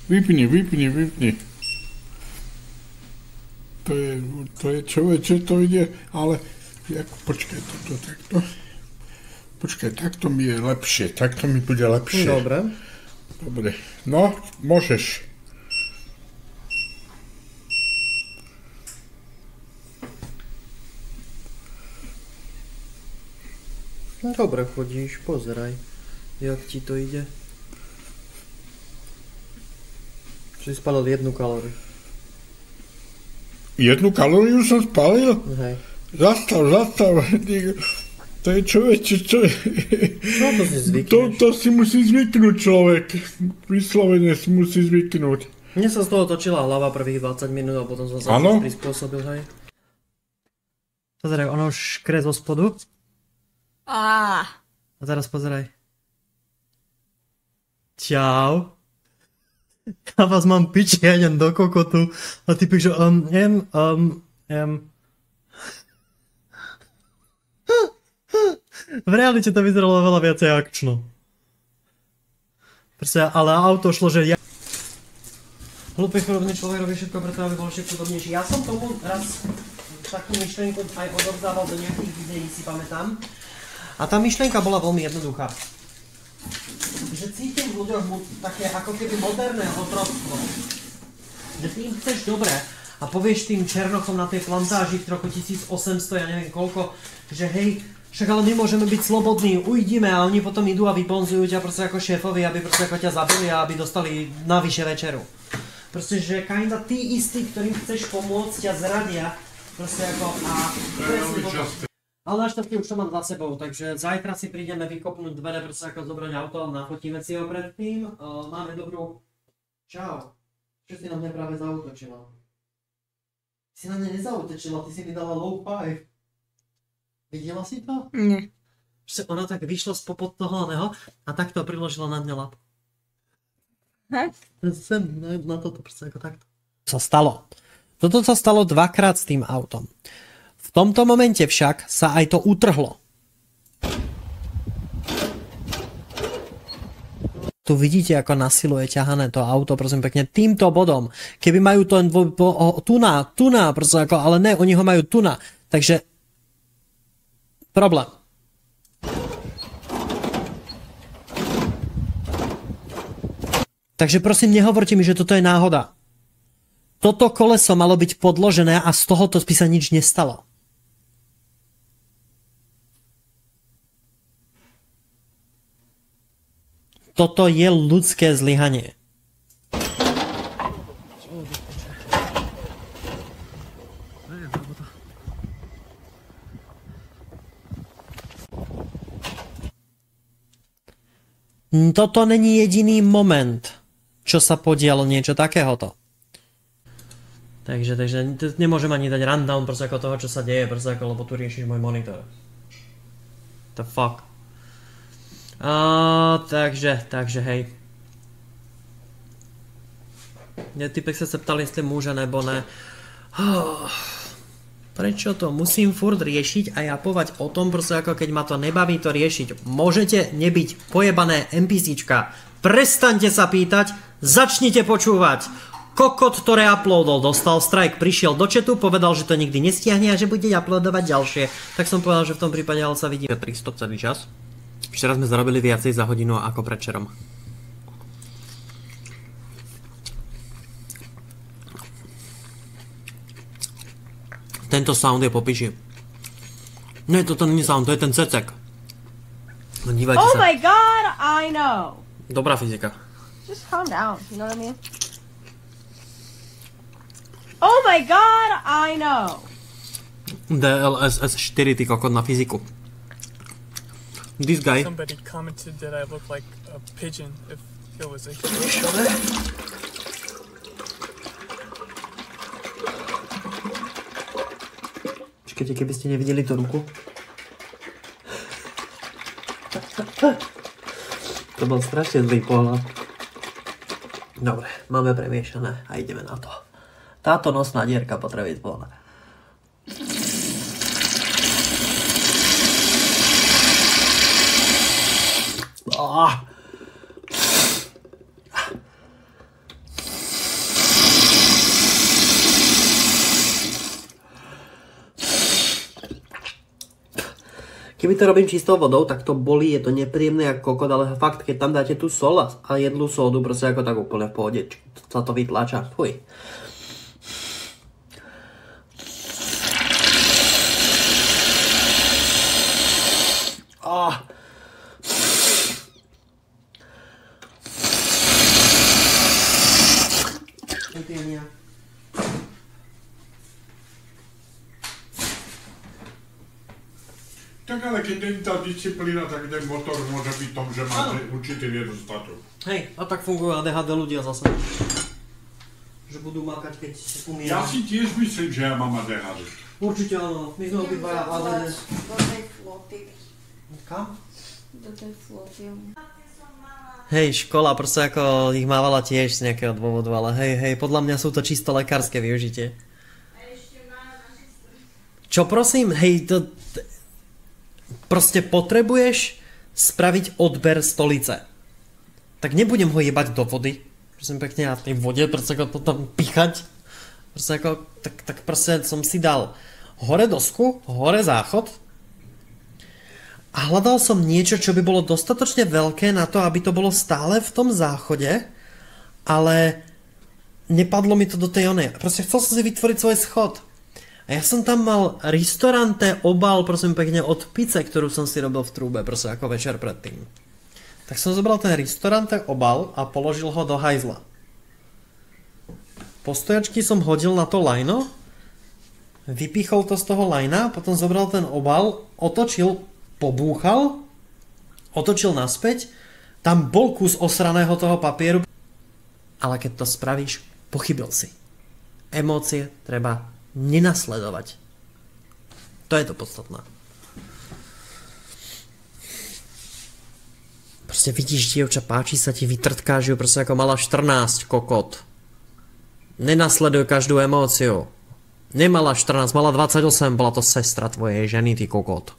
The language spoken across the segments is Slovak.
Vypni. To je človeče, to ide, ale počkaj, toto takto. Počkaj, takto mi je lepšie, takto mi bude lepšie. Dobre, no, môžeš. No dobre chodíš, pozeraj, jak ti to ide. Či si spalil 1 kalóriu. 1 kalóriu som spalil? Hej. Zastav. To je človeče, čo je... No to si zvykneš. To si musí zvyknúť človek. Vyslovene si musí zvyknúť. Mne sa z toho točila hlava prvých 20 minút a potom som sa prispôsobil, hej. Pozeraj, ono už škre zo spodu. A teraz pozeraj. Čau. Ja vás mám piči, ja idem do kokotu. A ty píš, v realite to vyzeralo veľa viacej akčno. Proste, ale auto šlo, že ja... Hlúpy chorobný človek robí všetko preto, aby bol ešte chudobnejší. Ja som tomu raz takú myšlenku aj odovzdával do nejakých videí, si pamätám. A tá myšlienka bola veľmi jednoduchá. Že cítim v ľuďoch také ako keby moderné otroctvo. Že ty im chceš dobre a povieš tým černochom na tej plantáži v roku 1800, ja neviem koľko, že hej, však ale nemôžeme byť slobodní, ujdime a oni potom idú a vyponzujú ťa proste ako šéfovi, aby proste ako ťa zabili a aby dostali navyše večeru. Proste, že kinda tí istí, ktorým chceš pomôcť, ťa zradia. Proste ako a... Ale našťastie už to mám za sebou, takže zajtra si prídeme vykopnúť dvere, proste ako zobrať auto a nafotíme si ho predtým. Máme dobrú... Čau. Čo si na mňa práve zaútočila? Si na mňa nezautočila, ty si mi dala low five. Videla si to? Nie. Proste ona tak vyšla spopod toho oného a takto priložila na mňa lap. Sem, na toto proste ako takto. Sa stalo. Toto sa stalo 2-krát s tým autom. V tomto momente však sa aj to utrhlo. Tu vidíte, ako na silu je ťahané to auto, prosím pekne, týmto bodom. Keby majú to tuná, prosím, ako, ale ne, oni ho majú tuná. Takže problém. Takže prosím, nehovorte mi, že toto je náhoda. Toto koleso malo byť podložené a z tohoto by sa nič nestalo. Toto je ľudské zlyhanie. Toto není jediný moment, čo sa podialo niečo takéhoto. Takže nemôžem ani dať rundown proste ako toho, čo sa deje, proste ako, lebo tu riešiš môj monitor. The fuck. Takže hej. Typek sa ptal, jestli môže nebo ne. Prečo to musím furt riešiť a japovať o tom, proste ako keď ma to nebaví to riešiť. Môžete nebyť pojebané NPCčka. Prestaňte sa pýtať, začnite počúvať. Kokot to reuploadol, dostal strike, prišiel do chatu, povedal, že to nikdy nestiahne a že bude uploadovať ďalšie. Tak som povedal, že v tom prípade ale sa vidíme 300 celý čas. Včera sme zarobili viacej za hodinu ako predčerom. Tento sound je po piči. Ne, toto není sound, to je ten cecek. Dívajte sa. Oh my god, I know. Dobrá fyzika. Just calm down, you know what I mean? Oh my god, I know. DLSS 4, ty kokot na fyziku. This guy. Somebody commented that I look like a pigeon if it was a Počkajte, keby ste nevideli tú ruku. To bol strašne zlý pohľad. Dobre, máme premiešané a ideme na to. Táto nosná dierka potrebuje ísť von. Keby to robím čistou vodou, tak to bolí, je to nepríjemné ako kokot, ale fakt, keď tam dáte tú sol a jedlú sódu, proste ako tak úplne v pohode, sa to vytlača. Fuj. Tak ale keď není tá disciplína, tak ten motor môže byť tom, že máte určitý nedostatok. Hej, a tak fungujú ADHD ľudia zase. Že budú makať, keď umírajú. Ja si tiež myslím, že ja mám ADHD. Určite áno, my sme obidvaja ADHD. Do tej floty. Kam? Do tej floty. Hej, škola proste ako ich mávala tiež z nejakého dôvodu, ale hej, podľa mňa sú to čisto lekárske využitie. Čo prosím? Hej, to... Proste potrebuješ spraviť odber stolice. Tak nebudem ho jebať do vody. Prosím pekne, a v tej vode proste ako to tam pichať. Proste ako, tak proste som si dal hore dosku, hore záchod. A hľadal som niečo, čo by bolo dostatočne veľké na to, aby to bolo stále v tom záchode. Ale nepadlo mi to do tej onej. Proste chcel som si vytvoriť svoj schod. A ja som tam mal ristorante obal, prosím pekne, od pice, ktorú som si robil v trúbe, proste ako večer predtým. Tak som zobral ten ristorante obal a položil ho do hajzla. Po stojačky som hodil na to lajno, vypichol to z toho lajna, potom zobral ten obal, otočil, pobúchal, otočil naspäť, tam bol kus osraného toho papieru, ale keď to spravíš, pochybil si. Emócie treba nenasledovať. To je to podstatné. Proste vidíš dievča, páči sa ti, vytrtkáš ju, proste ako mala 14, kokot. Nenasleduj každú emóciu. Nemala 14, mala 28, bola to sestra tvojej ženy, ty kokot.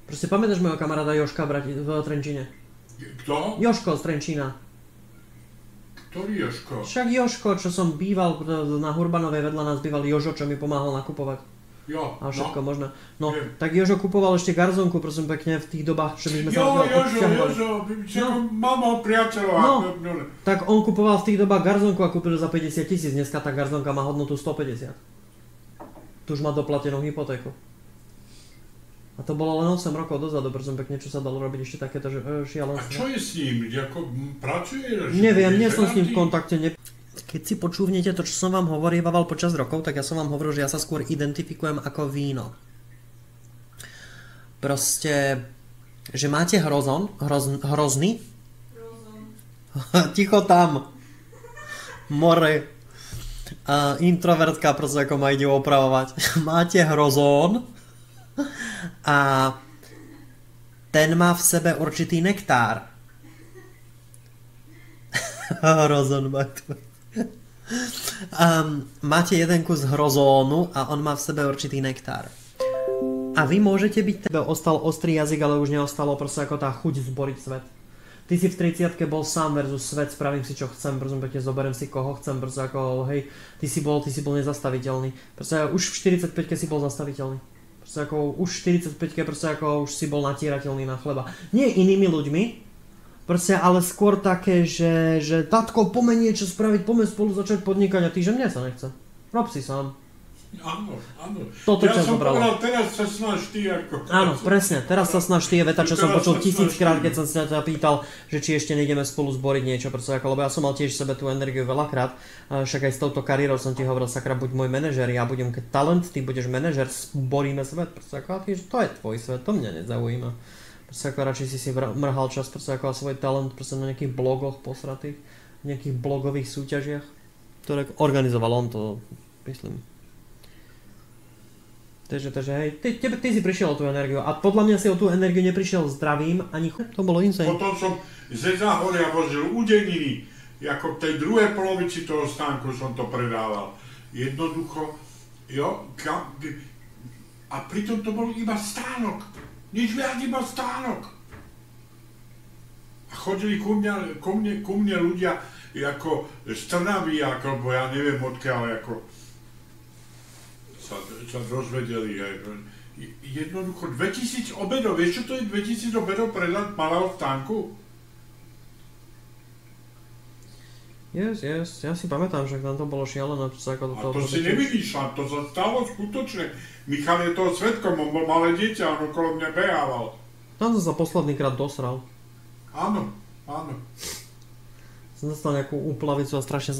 Proste pamätáš mojho kamaráda Joška v Trenčíne? Kto? Joško z Trenčína. Ktorý Joško? Však Joško, čo som býval na Hurbanovej, vedľa nás býval Jožo, čo mi pomáhal nakupovať. Jo, a všetko no. možné. No, tak Jožo kupoval ešte garzonku, prosím pekne, v tých dobách, že my sme sa Jožo, mám ho priateľov. No, tak on kupoval v tých dobách garzonku a kúpil za 50 000, dneska tá garzonka má hodnotu 150. Tu už má doplatenú hypotéku. A to bolo len 8 rokov dozadu, prosím pekne, čo sa dalo robiť ešte takéto šialenstvo. A čo je s ním? Ako pracuje? Neviem, nie som s ním v kontakte. Keď si počúvnete to, čo som vám hovorieval počas rokov, tak ja som vám hovoril, že ja sa skôr identifikujem ako víno. Proste, že máte hrozný? Ticho tam. More. Introvertka proste ako ma ide opravovať. Máte hrozón. A ten má v sebe určitý nektár. Hrozón má tu. Máte jeden kus hrozónu a on má v sebe určitý nektár. A vy môžete byť... Ostal ostrý jazyk, ale už neostalo proste ako tá chuť zboriť svet. Ty si v 30-ke bol sám versus svet, spravím si čo chcem, prosím pekne, zoberiem si koho chcem, proste ako hej, ty si bol nezastaviteľný. Proste už v 45-ke si bol zastaviteľný. Proste ako už v 45-ke proste ako už si bol natierateľný na chleba. Nie inými ľuďmi, proste ale skôr také, že tatko, poďme niečo spraviť, poďme spolu začať podnikať a ty, že mne sa nechce. Rob si sám. Áno. Toto ja som zobralo. povedal, teraz sa snaž ty ako... Áno, presne, teraz sa snaž ty je veta, čo som počul 1000-krát, keď som sa ťa pýtal, že či ešte nejdeme spolu zboriť niečo, proste ako, lebo ja som mal tiež v sebe tú energiu veľakrát, však aj s touto kariérou som ti hovoril, sakra, buď môj manažer, ja budem talent, ty budeš manažer, zboríme svet, proste ako, a ty, že to je tvoj svet, to mňa nezaujíma. Proste ako radšej si mrhal čas, proste ako svoj talent, proste na nejakých blogoch posratých, nejakých blogových súťažiach, ktoré organizoval on, to myslím. Takže hej, ty si prišiel o tú energiu a podľa mňa si o tú energiu neprišiel zdravým ani to bolo insane. Potom som ze Záhoria vozil udeniny, ako v tej druhej polovici toho stánku som to predával. Jednoducho, jo, a pritom to bol iba stánok, nič viac, iba stánok. A chodili ku mne ľudia ako z Trnavy, ako, bo ja neviem odkiaľ, ako sa dozvedeli, Jednoducho 2000 obedov. Vieš, čo to je 2000 obedov pre malého stánku? Yes, ja si pamätám, že tam to bolo šialené, čo sa ako do toho... A to si nevymýšľam, to sa stalo skutočne. Michal je toho svedkom, on bol malé dieťa, on okolo mňa behával. Tam som sa posledný krát dosral. Áno. Som dostal nejakú úplavicu a strašne